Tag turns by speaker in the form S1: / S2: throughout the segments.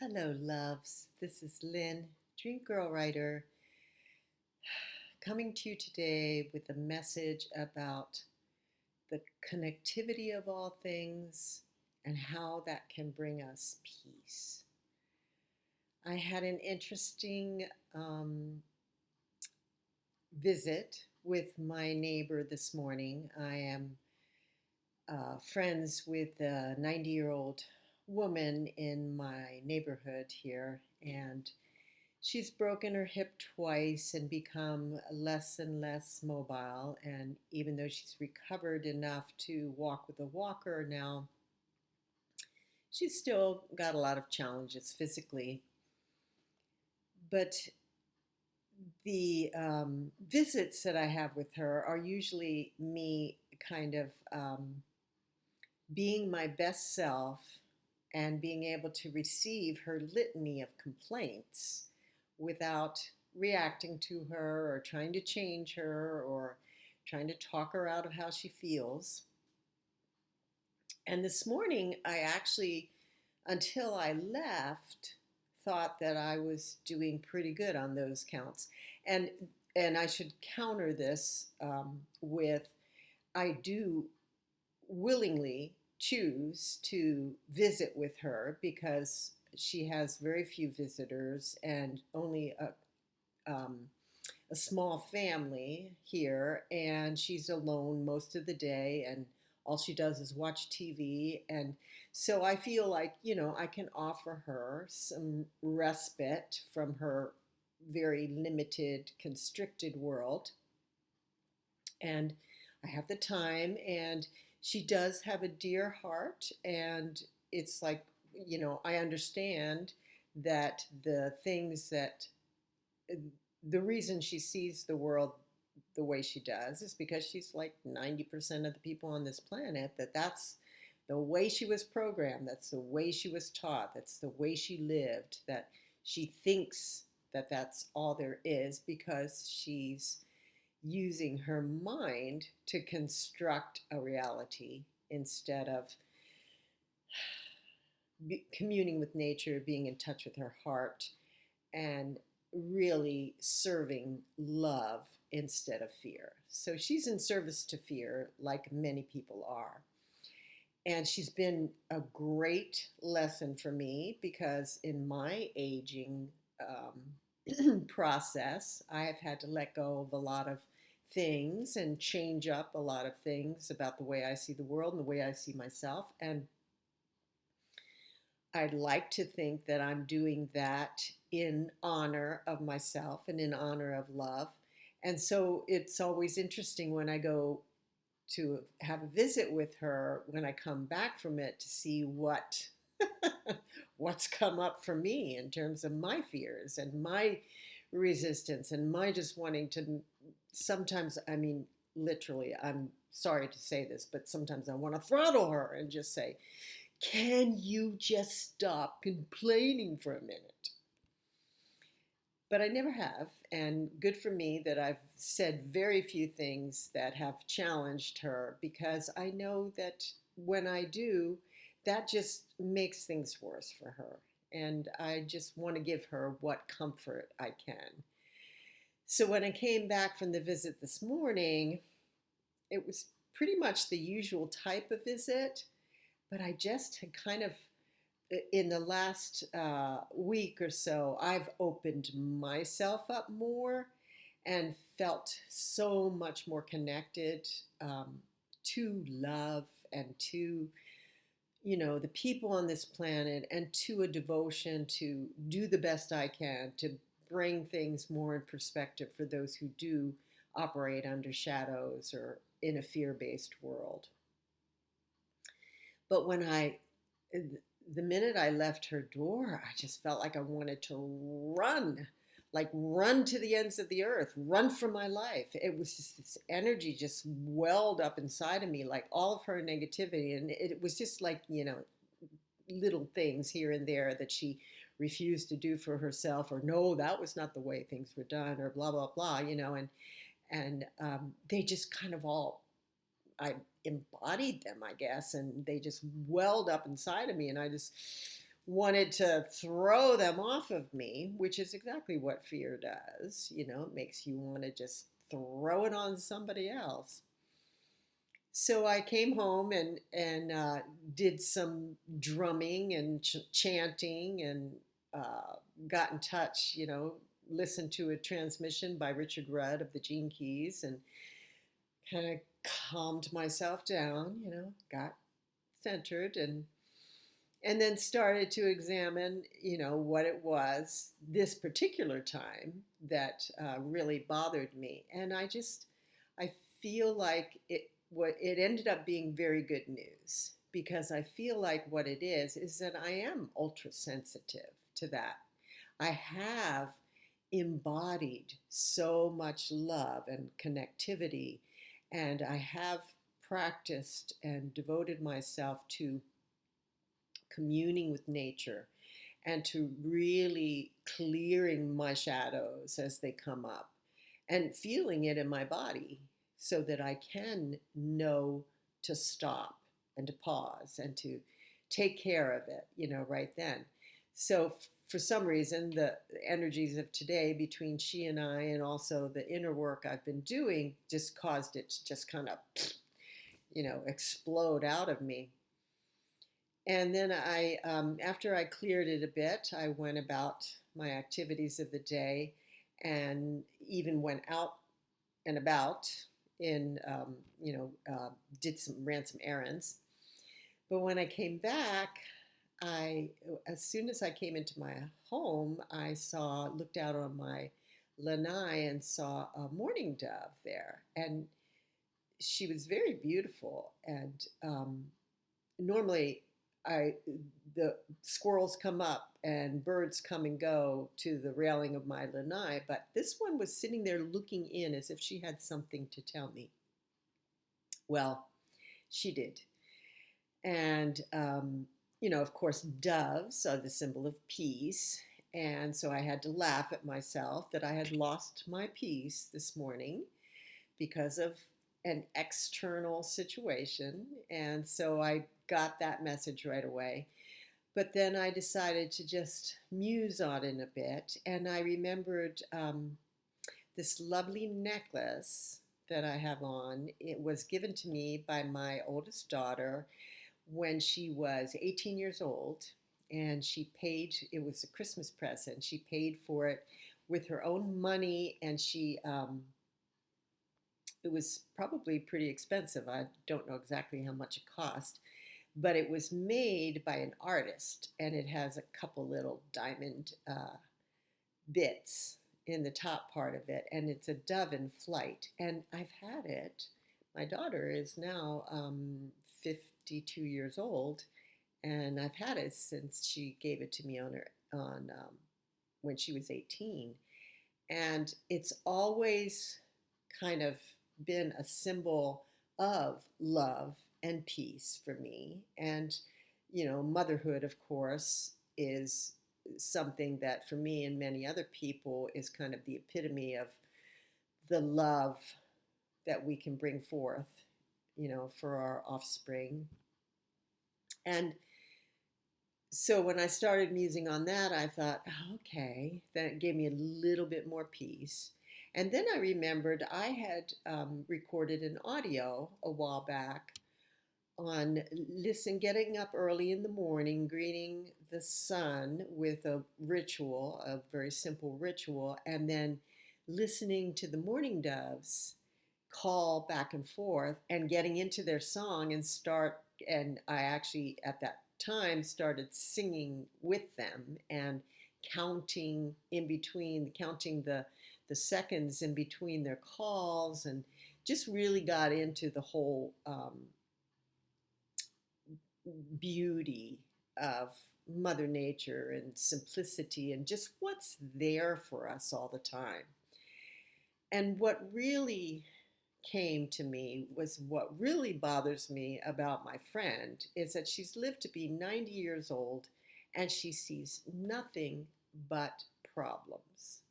S1: Hello, loves. This is Lynn, Dream Girl Writer, coming to you today with a message about the connectivity of all things and how that can bring us peace. I had an interesting visit with my neighbor this morning. I am friends with a 90-year-old woman in my neighborhood here, and she's broken her hip twice and become less and less mobile. And even though she's recovered enough to walk with a walker now, she's still got a lot of challenges physically. But the visits that I have with her are usually me kind of being my best self and being able to receive her litany of complaints without reacting to her or trying to change her or trying to talk her out of how she feels. And this morning, I actually, until I left, thought that I was doing pretty good on those counts. And and I should counter this with I do willingly choose to visit with her because she has very few visitors and only a small family here, and she's alone most of the day, and all she does is watch TV. And so I feel like, I can offer her some respite from her very limited, constricted world. And I have the time, and she does have a dear heart. And it's like, I understand that the reason she sees the world the way she does is because she's like 90% of the people on this planet, that's the way she was programmed, that's the way she was taught, that's the way she lived, that she thinks that that's all there is because she's using her mind to construct a reality instead of communing with nature, being in touch with her heart, and really serving love instead of fear. So she's in service to fear, like many people are. And she's been a great lesson for me because in my aging process, I have had to let go of a lot of things and change up a lot of things about the way I see the world and the way I see myself. And I'd like to think that I'm doing that in honor of myself and in honor of love. And so it's always interesting when I go to have a visit with her when I come back from it to see what's come up for me in terms of my fears and my resistance and my just wanting to sometimes, I mean, literally, I'm sorry to say this, but sometimes I want to throttle her and just say, can you just stop complaining for a minute? But I never have, and good for me that I've said very few things that have challenged her because I know that when I do, that just makes things worse for her. And I just want to give her what comfort I can. So when I came back from the visit this morning, it was pretty much the usual type of visit, but I just had kind of in the last week or so, I've opened myself up more and felt so much more connected to love and to, the people on this planet and to a devotion to do the best I can to bring things more in perspective for those who do operate under shadows or in a fear-based world. But the minute I left her door, I just felt like I wanted to run, like run to the ends of the earth, run for my life. It was just this energy just welled up inside of me, like all of her negativity. And it was just like, little things here and there that she refused to do for herself, or no, that was not the way things were done, or blah, blah, blah, and they just kind of all I embodied them, I guess, and they just welled up inside of me. And I just wanted to throw them off of me, which is exactly what fear does. You know, it makes you want to just throw it on somebody else. So I came home and did some drumming and chanting and got in touch. You know, listened to a transmission by Richard Rudd of the Gene Keys and kind of calmed myself down. You know, got centered and then started to examine, you know, what it was this particular time that really bothered me. And I feel like it ended up being very good news because I feel like what it is that I am ultra sensitive to that. I have embodied so much love and connectivity, and I have practiced and devoted myself to communing with nature and to really clearing my shadows as they come up and feeling it in my body so that I can know to stop and to pause and to take care of it, you know, right then. So for some reason, the energies of today between she and I, and also the inner work I've been doing, just caused it to just kind of, you know, explode out of me. And then after I cleared it a bit, I went about my activities of the day and even went out and about in, ran some errands. But when I came back, as soon as I came into my home, looked out on my lanai and saw a mourning dove there. And she was very beautiful. And normally I the squirrels come up and birds come and go to the railing of my lanai, but this one was sitting there looking in as if she had something to tell me. Well, she did. And, of course, doves are the symbol of peace. And so I had to laugh at myself that I had lost my peace this morning because of an external situation. And so I got that message right away. But then I decided to just muse on it a bit. And I remembered this lovely necklace that I have on. It was given to me by my oldest daughter when she was 18 years old. And she paid, it was a Christmas present. She paid for it with her own money. And it was probably pretty expensive. I don't know exactly how much it cost, but it was made by an artist, and it has a couple little diamond bits in the top part of it, and it's a dove in flight. And I've had it. My daughter is now 52 years old, and I've had it since she gave it to me on when she was 18. And it's always kind of been a symbol of love and peace for me. And, motherhood, of course, is something that for me and many other people is kind of the epitome of the love that we can bring forth, for our offspring. And so when I started musing on that, I thought, oh, okay, that gave me a little bit more peace. And then I remembered I had recorded an audio a while back on getting up early in the morning, greeting the sun with a ritual, a very simple ritual, and then listening to the mourning doves call back and forth and getting into their song and I actually at that time started singing with them and counting the seconds in between their calls, and just really got into the whole beauty of Mother Nature and simplicity and just what's there for us all the time. And what really came to me was what really bothers me about my friend is that she's lived to be 90 years old and she sees nothing but problems.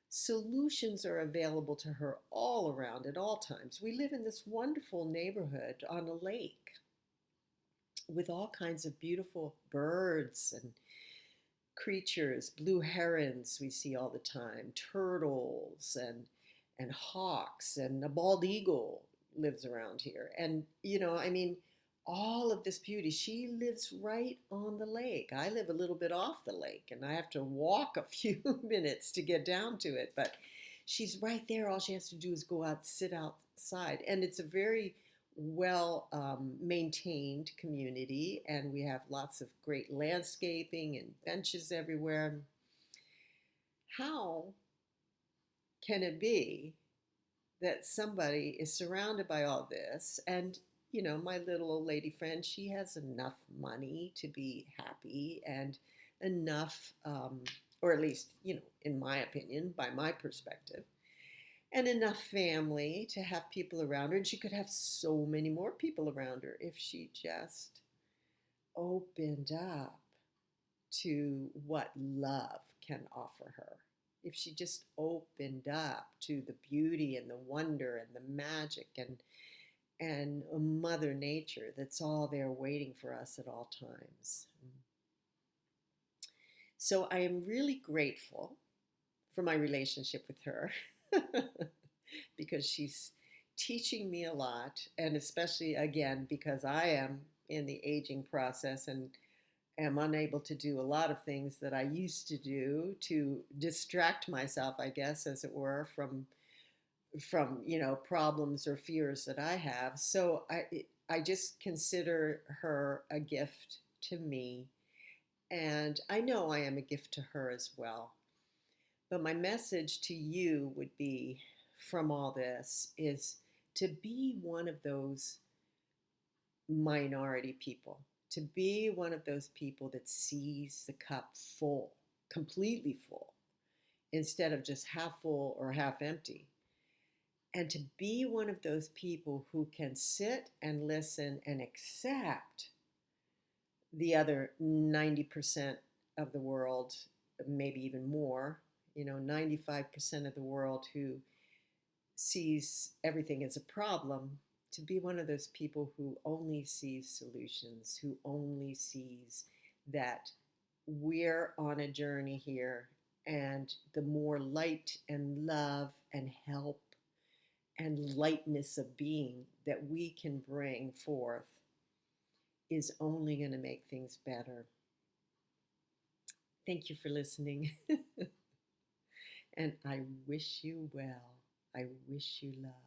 S1: Solutions are available to her all around at all times. We live in this wonderful neighborhood on a lake with all kinds of beautiful birds and creatures, blue herons we see all the time, turtles and hawks, and a bald eagle lives around here. And I mean, all of this beauty. She lives right on the lake. I live a little bit off the lake, and I have to walk a few minutes to get down to it, but she's right there. All she has to do is go out, sit outside, and it's a very well maintained community, and we have lots of great landscaping and benches everywhere. How can it be that somebody is surrounded by all this, and my little old lady friend, she has enough money to be happy, and enough, or at least, in my opinion, by my perspective, and enough family to have people around her. And she could have so many more people around her if she just opened up to what love can offer her. If she just opened up to the beauty and the wonder and the magic and Mother Nature that's all there waiting for us at all times. So I am really grateful for my relationship with her because she's teaching me a lot, and especially again because I am in the aging process and am unable to do a lot of things that I used to do to distract myself, I guess, as it were, from problems or fears that I have. So I just consider her a gift to me, and I know I am a gift to her as well. But my message to you would be, from all this, is to be one of those minority people, to be one of those people that sees the cup full, completely full, instead of just half full or half empty. And to be one of those people who can sit and listen and accept the other 90% of the world, maybe even more, 95% of the world who sees everything as a problem, to be one of those people who only sees solutions, who only sees that we're on a journey here, and the more light and love and help and lightness of being that we can bring forth is only going to make things better. Thank you for listening. And I wish you well. I wish you love.